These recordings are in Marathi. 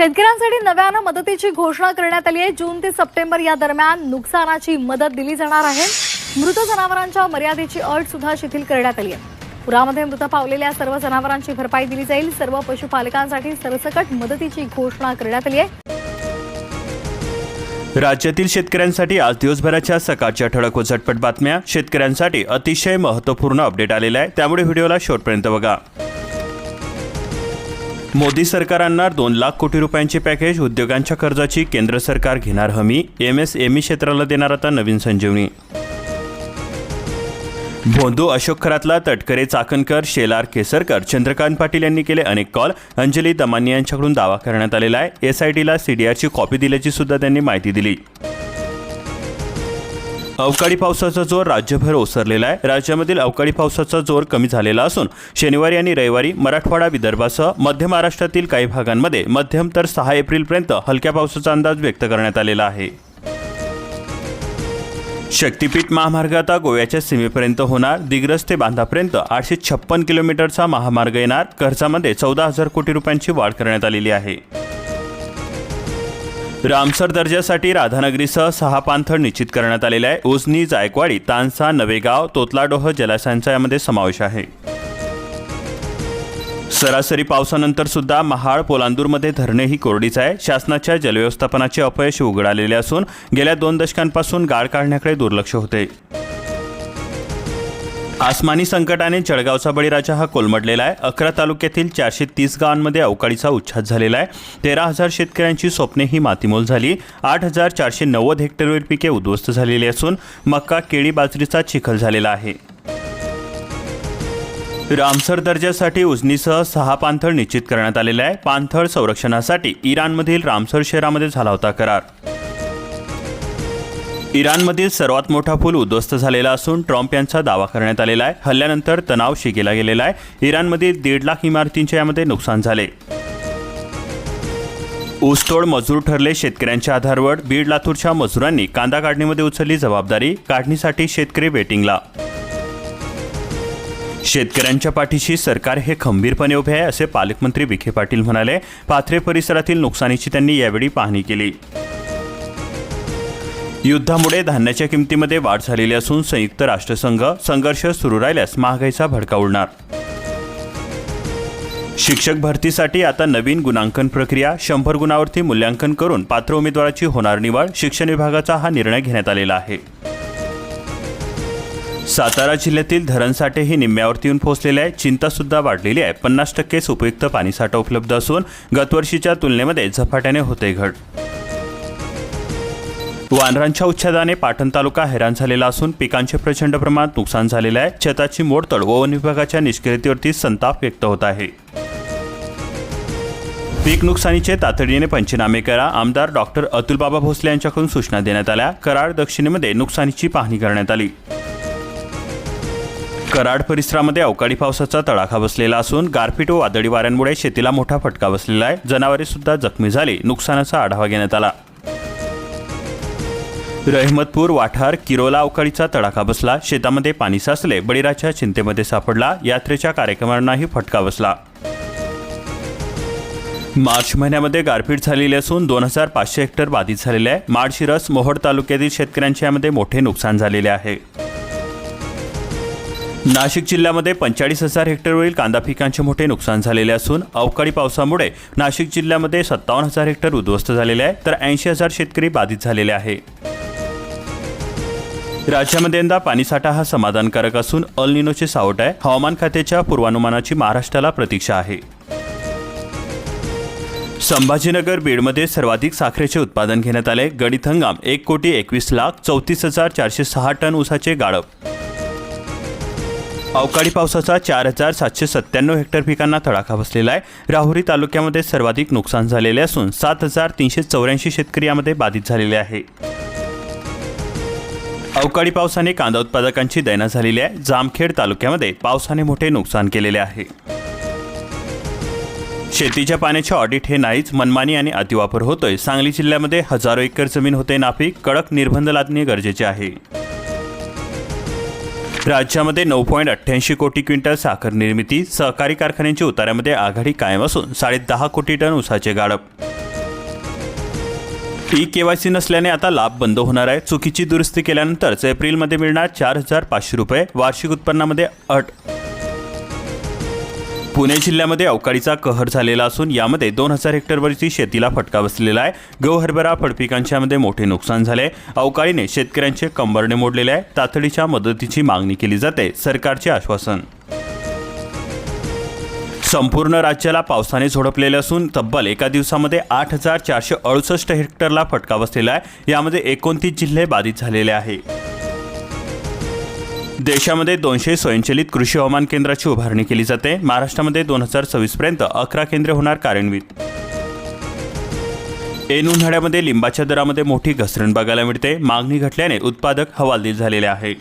शेतकऱ्यांसाठी नव्यानं मदतीची घोषणा करण्यात आली आहे। जून ते सप्टेंबर या दरम्यान नुकसानाची मदत दिली जाणार आहे। मृत जनावरांच्या मर्यादेची अट सुद्धा शिथिल करण्यात आली आहे। पुरामध्ये मृत पावलेल्या सर्व जनावरांची भरपाई दिली जाईल। सर्व पशुपालकांसाठी सरसकट मदतीची घोषणा करण्यात आली आहे। राज्यातील शेतकऱ्यांसाठी आज दिवसभराच्या सकाळच्या ठळक व झटपट बातम्या। शेतकऱ्यांसाठी अतिशय महत्त्वपूर्ण अपडेट आलेला आहे, त्यामुळे व्हिडिओला शेवटपर्यंत बघा। मोदी सरकार आणणार 2 लाख कोटी रुपयांचे पॅकेज। उद्योगांच्या कर्जाची केंद्र सरकार घेणार हमी। MSME क्षेत्राला देणार आता नवीन संजीवनी। भोंदू अशोक खरातला तटकरे चाकणकर शेलार केसरकर चंद्रकांत पाटील यांनी केले अनेक कॉल। अंजली दमानी यांच्याकडून दावा करण्यात आलेला आहे। SITला CDRची कॉपी दिल्याची सुद्धा त्यांनी माहिती दिली। अवकाळी पावसाचा जोर राज्यभर ओसरलेला आहे। राज्यामधील अवकाळी पावसाचा जोर कमी झालेला असून शनिवारी आणि रविवारी मराठवाडा विदर्भासह मध्य महाराष्ट्रातील काही भागांमध्ये मध्यम तर 6 एप्रिलपर्यंत हलक्या पावसाचा अंदाज व्यक्त करण्यात आलेला आहे। शक्तीपीठ महामार्ग आता गोव्याच्या सीमेपर्यंत होणार। दिग्रस ते बांधापर्यंत 856 किलोमीटरचा महामार्ग येणार। खर्चामध्ये 14,000 कोटी रुपयांची वाढ करण्यात आलेली आहे। रामसर दर्जासाठी राधानगरीसह 6 पाणथळ निश्चित करण्यात आलेले आहे। उजनी, जायकवाडी, तानसा, नवेगाव, तोतलाडोह जलाशयांचा यामध्ये समावेश आहे। सरासरी पावसानंतर सुद्धा महाड, पोलांदूरमध्ये धरणेही कोरडीच आहे। शासनाच्या जलव्यवस्थापनाचे अपयश उघड आलेले असून गेल्या 2 दशकांपासून गाळ काढण्याकडे दुर्लक्ष होते। आसमानी संकटाने जळगावचा बळीराजा हा कोलमडलेला आहे। 11 तालुक्यातील 430 गावांमध्ये अवकाळीचा उच्छाद झालेला आहे। 13,000 शेतकऱ्यांची स्वप्नेही मातीमोल झाली। 8,490 हेक्टरवरील पिके उद्ध्वस्त झालेली असून मक्का, केळी, बाजरीचा चिखल झालेला आहे। रामसर दर्जासाठी उजनीसह 6 पाणथळ निश्चित करण्यात आलेला आहे। पाणथळ संरक्षणासाठी इराणमधील रामसर शहरामध्ये झाला होता करार। इराणमधील सर्वात मोठा पूल उद्ध्वस्त झालेला असून ट्रम्प यांचा दावा करण्यात आलेला आहे। हल्ल्यानंतर तणाव शिगेला गेलेला आहे। इराणमधील 1.5 लाख इमारतींच्या यामध्ये नुकसान झाले। ऊसतोड मजूर ठरले शेतकऱ्यांच्या आधारवर। बीड, लातूरच्या मजुरांनी कांदा काढणीमध्ये उचलली जबाबदारी। काढणीसाठी शेतकरी वेटिंगला। शेतकऱ्यांच्या पाठीशी सरकार हे खंबीरपणे उभे आहे असे पालकमंत्री विखे पाटील म्हणाले। पाथरे परिसरातील नुकसानीची त्यांनी यावेळी पाहणी केली। युद्धामुळे धान्याच्या किमतीमध्ये वाढ झालेली असून संयुक्त राष्ट्रसंघ संघर्ष सुरू राहिल्यास महागाईचा भडका उडणार। शिक्षक भरतीसाठी आता नवीन गुणांकन प्रक्रिया। 100 गुणावरती मूल्यांकन करून पात्र उमेदवाराची होणार निवड। शिक्षण विभागाचा हा निर्णय घेण्यात आलेला आहे। सातारा जिल्ह्यातील धरणसाठेही निम्म्यावरती येऊन पोहोचलेले आहे। चिंता सुद्धा वाढलेली आहे। 50% उपयुक्त पाणीसाठा उपलब्ध असून गतवर्षीच्या तुलनेमध्ये झपाट्याने होते घट। वानरांच्या उच्छेदाने पाटण तालुका हैराण झालेला असून पिकांचे प्रचंड प्रमाणात नुकसान झालेले आहे। छताची मोडतोड व वन विभागाच्या निष्क्रियतेवरती संताप व्यक्त होत आहे। पीक नुकसानीचे तातडीने पंचनामे करा। आमदार डॉक्टर अतुलबाबा भोसले यांच्याकडून सूचना देण्यात आल्या। कराड दक्षिणेमध्ये नुकसानीची पाहणी करण्यात आली। कराड परिसरामध्ये अवकाळी पावसाचा तडाखा बसलेला असून गारपीट व वादळी वाऱ्यांमुळे शेतीला मोठा फटका बसलेला आहे। जनावरे सुद्धा जखमी झाली। नुकसानाचा आढावा घेण्यात आला। रहमतपूर, वाठार, किरोला अवकाळीचा तडाखा बसला। शेतामध्ये पाणी साचले। बळीराजा चिंतेमध्ये सापडला। यात्रेच्या कार्यक्रमांनाही फटका बसला। मार्च महिन्यामध्ये गारपीट झालेली असून 2,500 हेक्टर बाधित झालेले आहे। माळशिरस, मोहोळ तालुक्यातील शेतकऱ्यांच्या यामध्ये मोठे नुकसान झालेले आहे। नाशिक जिल्ह्यामध्ये 45,000 हेक्टरवरील कांदा पिकांचे मोठे नुकसान झालेले असून अवकाळी पावसामुळे नाशिक जिल्ह्यामध्ये 57,000 हेक्टर उद्ध्वस्त झालेले आहे, तर 80,000 शेतकरी बाधित झालेले आहे। राज्यामध्ये यंदा पाणीसाठा हा समाधानकारक असून अल निनोचे सावट आहे। हवामान खात्याच्या पूर्वानुमानाची महाराष्ट्राला प्रतीक्षा आहे। संभाजीनगर, बीडमध्ये सर्वाधिक साखरेचे उत्पादन घेण्यात आले। गळीत हंगाम 1,21,34,406 टन ऊसाचे गाळप। अवकाळी पावसाचा 4,797 हेक्टर पिकांना तडाखा बसलेला आहे। राहुरी तालुक्यामध्ये सर्वाधिक नुकसान झालेले असून 7,384 शेतकरी यामध्ये बाधित झालेले आहे। अवकाळी पावसाने कांदा उत्पादकांची दैना झालेली आहे। जामखेड तालुक्यामध्ये पावसाने मोठे नुकसान केलेले आहे। शेतीच्या पाण्याचे ऑडिट हे नाहीच, मनमानी आणि अतिवापर होतोय। सांगली जिल्ह्यामध्ये हजारो एकर जमीन होते नापीक। कडक निर्बंध लादणे गरजेचे आहे। राज्यामध्ये 9.88 कोटी क्विंटल साखर निर्मिती। सहकारी कारखान्यांच्या उतार्यामध्ये आघाडी कायम असून 10.5 कोटी टन ऊसाचे गाळप। ई-केवायसी नसल्याने आता लाभ बंद होणार आहे. चुकीची दुरुस्ती केल्यानंतरच एप्रिलमध्ये मिळणार 4,500 रुपये. वार्षिक उत्पन्नामध्ये अट. पुणे जिल्ह्यामध्ये अवकाळीचा कहर झालेला असून यामध्ये 2,000 हेक्टरवरची शेतीला फटका बसलेला आहे. गहू, हरभरा, फळपिकांच्यामध्ये मोठे नुकसान झाले. अवकाळीने शेतकऱ्यांचे कंबरडे मोडलेले आहे. तातडीच्या मदतीची मागणी केली जाते. सरकारचे आश्वासन. संपूर्ण राज्याला पावसाने झोडपलेले असून तब्बल एका दिवसामध्ये 8,468 हेक्टरला फटका बसलेला आहे. यामध्ये 29 जिल्हे बाधित झालेले आहे. देशामध्ये 200 स्वयंचलित कृषी हवामान केंद्राची उभारणी केली जाते. महाराष्ट्रामध्ये 2026 पर्यंत 11 केंद्रे होणार कार्यान्वित. ऐन उन्हाळ्यामध्ये लिंबाच्या दरामध्ये मोठी घसरण बघायला मिळते. मागणी घटल्याने उत्पादक हवालदिल झालेले आहे.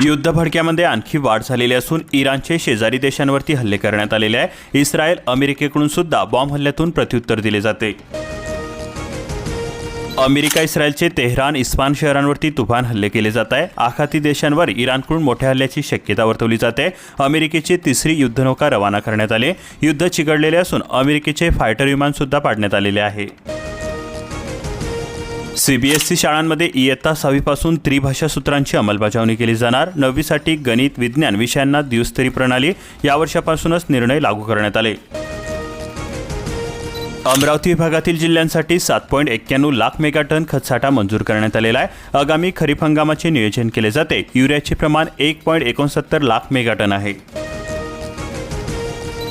युद्ध भडक्यामध्ये आणखी वाढ झालेली असून इराणचे शेजारी देशांवरती हल्ले करण्यात आलेले आहे. इस्रायल, अमेरिकेकडून सुद्धा बॉम्ब हल्ल्यातून प्रत्युत्तर दिले जाते. अमेरिका, इस्रायलचे तेहरान, इस्फान शहरांवरती तुफान हल्ले केले जात आहे. आखाती देशांवर इराणकडून मोठ्या हल्ल्याची शक्यता वर्तवली जाते. अमेरिकेची तिसरी युद्धनौका रवाना करण्यात आली. युद्ध चिघळलेले असून अमेरिकेचे फायटर विमान सुद्धा पाडण्यात आलेले आहे. CBSE शाळांमध्ये इयत्ता 6वी पासून त्रिभाषा सूत्रांची अंमलबजावणी केली जाणार. 9वीसाठी गणित, विज्ञान विषयांना द्विस्तरीय प्रणाली या वर्षापासूनच निर्णय लागू करण्यात आले. अमरावती विभागातील जिल्ह्यांसाठी 7.91 लाख मेगाटन खतसाठा मंजूर करण्यात आलेला आहे. आगामी खरीप हंगामाचे नियोजन केले जाते. युरियाचे प्रमाण 1.69 लाख मेगाटन आहे.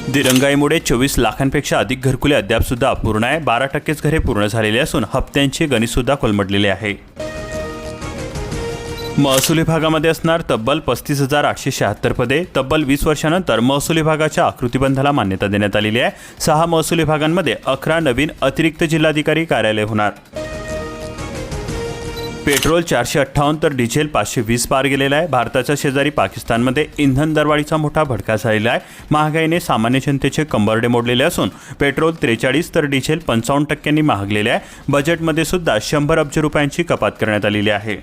दिरंगाईमुळे 24 लाखांपेक्षा अधिक घरकुले अद्याप सुद्धा अपूर्ण आहे. 12%च घरे पूर्ण झालेली असून हप्त्यांचे गणित सुद्धा कोलमडलेले आहे. महसूल विभागामध्ये असणार तब्बल 35,876 पदे. तब्बल 20 वर्षानंतर महसूल विभागाच्या आकृतिबंधाला मान्यता देण्यात आलेली आहे. 6 महसूल विभागांमध्ये 11 नवीन अतिरिक्त जिल्हाधिकारी कार्यालय होणार. पेट्रोल 458 तर डिझेल 520 पार गेलेला आहे. भारताच्या शेजारी पाकिस्तानमध्ये इंधन दरवाढीचा मोठा भडका झालेला आहे. महागाईने सामान्य जनतेचे कंबरडे मोडलेले असून पेट्रोल 43 तर डिझेल 55% महागलेले आहे. बजेटमध्ये सुद्धा 100 अब्ज रुपयांची कपात करण्यात आलेली आहे.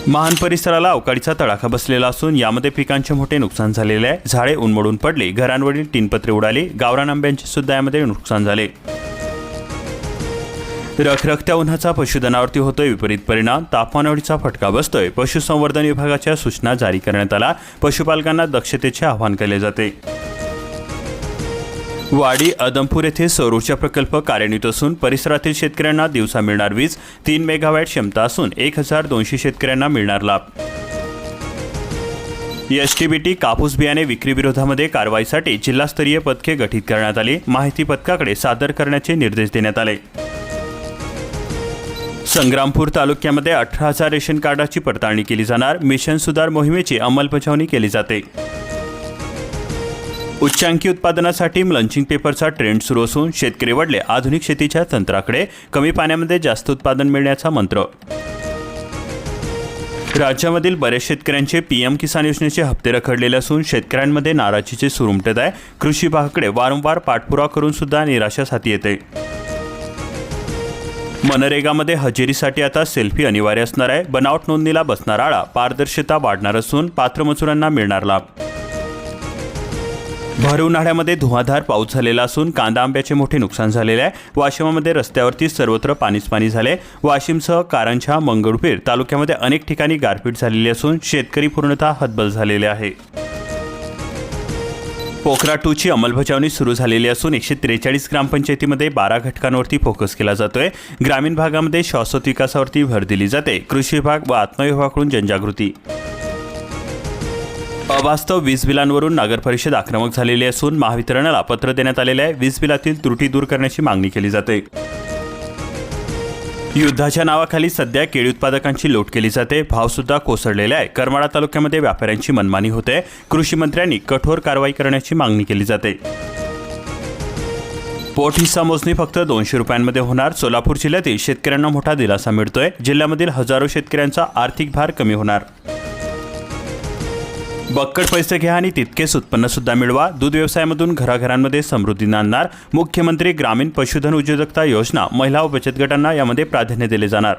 महान परिसराला अवकाळीचा तडाखा बसलेला असून यामध्ये पिकांचे मोठे नुकसान झालेले आहे. झाडे उन्मळून पडली, घरांवरील टीनपत्रे उडाली, गावरान आंब्यांचे सुद्धा यामध्ये नुकसान झाले. रखरखत्या उन्हाचा पशुधनावरती होतोय विपरीत परिणाम. तापमानवाढीचा फटका बसतोय. पशुसंवर्धन विभागाच्या सूचना जारी करण्यात आल्या. पशुपालकांना दक्षतेचे आवाहन केले जाते. वाडी, अदमपूर येथे सौर ऊर्जा प्रकल्प कार्यान्वित असून परिसरातील शेतकऱ्यांना दिवसा मिळणार वीज. 3 मेगावॅट क्षमता असून 1,200 शेतकऱ्यांना मिळणार लाभ. STBT कापूस बियाणे विक्री विरोधामध्ये कारवाईसाठी जिल्हास्तरीय पथके गठीत करण्यात आली. माहिती पथकाकडे सादर करण्याचे निर्देश देण्यात आले. संग्रामपूर तालुक्यामध्ये 18,000 रेशन कार्डाची पडताळणी केली जाणार. मिशन सुधार मोहिमेची अंमलबजावणी केली जाते. उच्चांकी उत्पादनासाठी मल्चिंग पेपरचा ट्रेंड सुरू असून शेतकरी वळले आधुनिक शेतीच्या तंत्राकडे. कमी पाण्यामध्ये जास्त उत्पादन मिळण्याचा मंत्र. राज्यामधील बऱ्याच शेतकऱ्यांचे PM किसान योजनेचे हप्ते रखडलेले असून शेतकऱ्यांमध्ये नाराजीचे सूर उमटत आहे. कृषी विभागाकडे वारंवार पाठपुरावा करून सुद्धा निराशा हाती येते. मनरेगामध्ये हजेरीसाठी आता सेल्फी अनिवार्य असणार आहे. बनावट नोंदणीला बसणार आळा. पारदर्शकता वाढणार असून पात्र मजुरांना मिळणार लाभ. भर उन्हाळ्यामध्ये धुवाधार पाऊस झालेला असून कांदा आंब्याचे मोठे नुकसान झालेले आहे. वाशिममध्ये रस्त्यावरती सर्वत्र पाणीच पाणी झाले. वाशिमसह कारंजा, मंगळूर तालुक्यामध्ये अनेक ठिकाणी गारपीट झालेली असून शेतकरी पूर्णतः हतबल झालेले आहे. पोखरा 2ची अंमलबजावणी सुरू झालेली असून 143 ग्रामपंचायतीमध्ये 12 घटकांवरती फोकस केला जातोय. ग्रामीण भागामध्ये शाश्वत विकासावरती भर दिली जाते. कृषी विभाग व आत्मविभागाकडून जनजागृती. अवास्तव वीज बिलांवरून नगरपरिषद आक्रमक झालेली असून महावितरणाला पत्र देण्यात आलेले आहे. वीज बिलातील त्रुटी दूर करण्याची मागणी केली जाते. युद्धाच्या नावाखाली सध्या केळी उत्पादकांची लूट केली जाते. भाव सुद्धा कोसळलेले आहे. करमाळा तालुक्यामध्ये व्यापाऱ्यांची मनमानी होते. कृषी मंत्र्यांनी कठोर कारवाई करण्याची मागणी केली जाते. पोट हिस्सा मोजणी फक्त 200 रुपयांमध्ये होणार. सोलापूर जिल्ह्यातील शेतकऱ्यांना मोठा दिलासा मिळतोय. जिल्ह्यामधील हजारो शेतकऱ्यांचा आर्थिक भार कमी होणार. बक्कट पैसे घ्या आणि तितकेच उत्पन्न सुद्धा मिळवा. दूध व्यवसायामधून घराघरांमध्ये समृद्धी आणणार. मुख्यमंत्री ग्रामीण पशुधन उद्योजकता योजना महिला व बचत गटांना यामध्ये प्राधान्य दिले जाणार.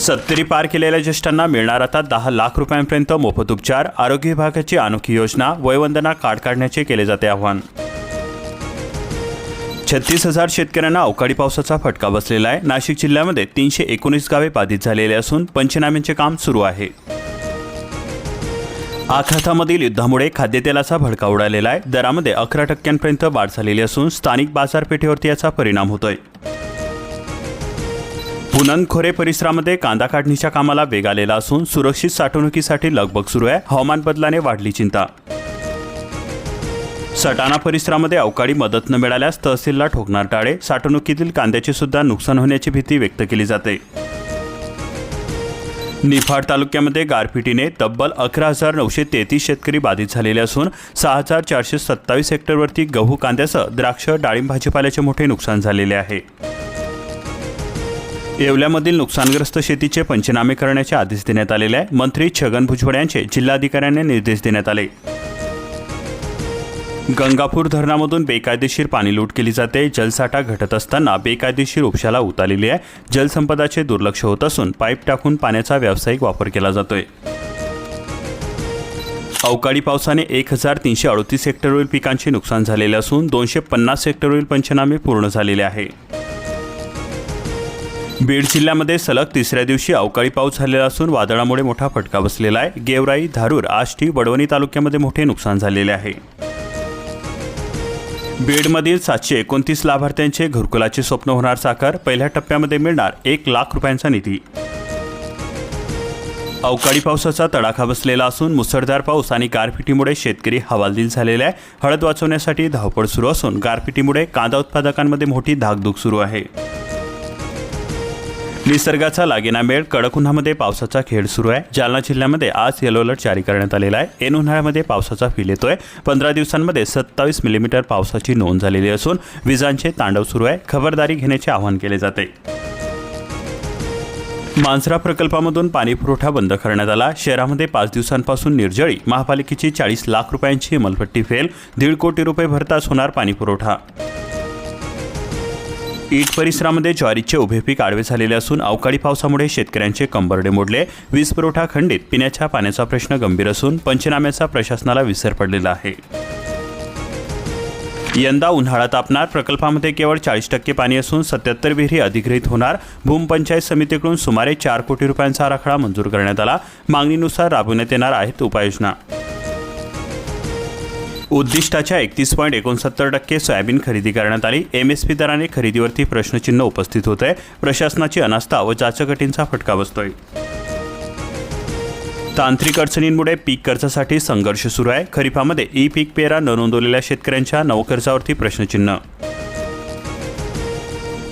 70 पार केलेल्या ज्येष्ठांना मिळणार आता 10 लाख रुपयांपर्यंत मोफत उपचार. आरोग्य विभागाची अनोखी योजना. वयवंदना कार्ड काढण्याचे केले जाते आवाहन. 36,000 शेतकऱ्यांना अवकाळी पावसाचा फटका बसलेला आहे. नाशिक जिल्ह्यामध्ये 319 गावे बाधित झालेले असून पंचनाम्यांचे काम सुरू आहे. आखातामधील युद्धामुळे खाद्यतेलाचा भडका उडालेला आहे. दरामध्ये 11% वाढ झालेली असून स्थानिक बाजारपेठेवरती याचा परिणाम होतोय. पुनंद खोरे परिसरामध्ये कांदा काढणीच्या कामाला वेग आलेला असून सुरक्षित साठवणुकीसाठी लगबग सुरू आहे. हवामान बदलाने वाढली चिंता. सटाणा परिसरामध्ये अवकाळी मदत न मिळाल्यास तहसीलला ठोकणार टाळे. साठवणुकीतील कांद्याचे सुद्धा नुकसान होण्याची भीती व्यक्त केली जाते. निफाड तालुक्यामध्ये गारपिटीने तब्बल 11,933 शेतकरी बाधित झालेले असून 6,427 हेक्टरवरती गहू, कांद्यासह द्राक्ष, डाळिंब, भाजीपाल्याचे मोठे नुकसान झालेले आहे. येवल्यामधील नुकसानग्रस्त शेतीचे पंचनामे करण्याचे आदेश देण्यात आलेले आहे. मंत्री छगन भुजबळ यांचे जिल्हाधिकाऱ्यांना निर्देश देण्यात आले. गंगापूर धरणामधून बेकायदेशीर पाणी लूट केली जाते. जलसाठा घटत असताना बेकायदेशीर उपशाला उतारलेली आहे. जलसंपदाचे दुर्लक्ष होत असून पाईप टाकून पाण्याचा व्यावसायिक वापर केला जातोय. अवकाळी पावसाने 1,338 हेक्टरवरील पिकांचे नुकसान झालेले असून 250 हेक्टरवरील पंचनामे पूर्ण झालेले आहे. बीड जिल्ह्यामध्ये सलग तिसऱ्या दिवशी अवकाळी पाऊस झालेला असून वादळामुळे मोठा फटका बसलेला आहे. गेवराई, धारूर, आष्टी, वडवणी तालुक्यामध्ये मोठे नुकसान झालेले आहे. बीडमधील 729 लाभार्थ्यांचे घरकुलाचे स्वप्न होणार साकार. पहिल्या टप्प्यामध्ये मिळणार 1 लाख रुपयांचा निधी. अवकाळी पावसाचा तडाखा बसलेला असून मुसळधार पाऊस आणि गारपिटीमुळे शेतकरी हवालदिल झालेले आहे. हळद वाचवण्यासाठी धावपळ सुरू असून गारपिटीमुळे कांदा उत्पादकांमध्ये मोठी धाकधूक सुरू आहे. निसर्गाचा लागेना मेळ, कडक उन्हामध्ये पावसाचा खेळ सुरू आहे. जालना जिल्ह्यामध्ये आज येलो अलर्ट जारी करण्यात आलेला आहे. ऐन उन्हाळ्यामध्ये पावसाचा फील येतोय. 15 दिवसांमध्ये 27 मिलीमीटर पावसाची नोंद झालेली असून विजांचे तांडव सुरू आहे. खबरदारी घेण्याचे आवाहन केले जाते. मांजरा प्रकल्पामधून पाणी पुरवठा बंद करण्यात आला. शहरामध्ये 5 दिवसांपासून निर्जळी. महापालिकेची 40 लाख रुपयांची अंमलपट्टी फेल. 1.5 कोटी रुपये भरताच होणार पाणी पुरवठा. ईट परिसरामध्ये ज्वारीचे उभे पीक आडवे झालेले असून अवकाळी पावसामुळे शेतकऱ्यांचे कंबरडे मोडले. वीज पुरवठा खंडित. पिण्याच्या पाण्याचा प्रश्न गंभीर असून पंचनाम्याचा प्रशासनाला विसर पडलेला आहे. यंदा उन्हाळा तापणार. प्रकल्पामध्ये केवळ 40% पाणी असून 77 विहिरी अधिग्रहित होणार. भूमपंचायत समितीकडून सुमारे 4 कोटी रुपयांचा आराखडा मंजूर करण्यात आला. मागणीनुसार राबवण्यात येणार आहेत उपाययोजना. उद्दिष्टाच्या 31.69% सोयाबीन खरेदी करण्यात आली. MSP दराने खरेदीवरती प्रश्नचिन्ह उपस्थित होत आहे. प्रशासनाची अनास्था व जाचकटींचा फटका बसतोय. तांत्रिक अडचणींमुळे पीक कर्जासाठी संघर्ष सुरू आहे. खरीपामध्ये ई-पीक पेरा न नोंदवलेल्या शेतकऱ्यांच्या नवकर्जावरती प्रश्नचिन्ह.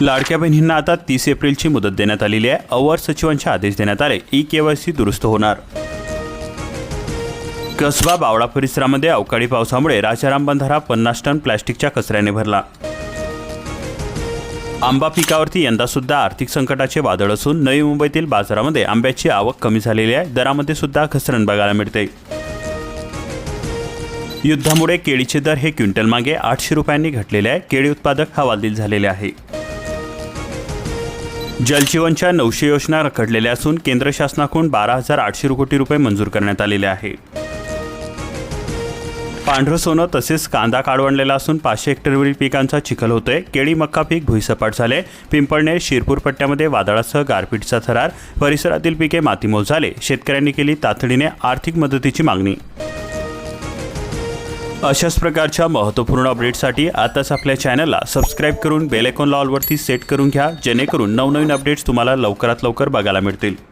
लाडक्या बहिणींना आता 30 एप्रिलची मुदत देण्यात आलेली आहे. अवर सचिवांचे आदेश देण्यात आले. ई-KYC दुरुस्त होणार. कसबा बावडा परिसरामध्ये अवकाळी पावसामुळे राजाराम बंधारा 50 टन प्लॅस्टिकच्या कचऱ्याने भरला. आंबा पिकावरती यंदा सुद्धा आर्थिक संकटाचे वादळ असून नवी मुंबईतील बाजारामध्ये आंब्याची आवक कमी झालेली आहे. दरामध्ये सुद्धा घसरण बघायला मिळते. युद्धामुळे केळीचे दर हे क्विंटल मागे 800 रुपयांनी घटलेले आहे. केळी उत्पादक हवालदिल झालेले आहे. जलजीवनच्या 900 योजना रखडलेल्या असून केंद्र शासनाकडून 12,800 कोटी रुपये मंजूर करण्यात आलेले आहे. पांढरं सोनं तसेच कांदा काढवणलेला असून 500 हेक्टरवरील पिकांचा चिखल होतोय. केळी, मक्का पीक भुईसपाट झाले. पिंपळनेर, शिरपूर पट्ट्यामध्ये वादळासह गारपीटचा थरार. परिसरातील पिके मातीमोल झाले. शेतकऱ्यांनी केली तातडीने आर्थिक मदतीची मागणी. अशाच प्रकारच्या महत्त्वपूर्ण अपडेट्ससाठी आताच आपल्या चॅनलला सबस्क्राईब करून बेल आयकॉनला ऑलवरती सेट करून घ्या, जेणेकरून नवनवीन अपडेट्स तुम्हाला लवकरात लवकर बघायला मिळतील.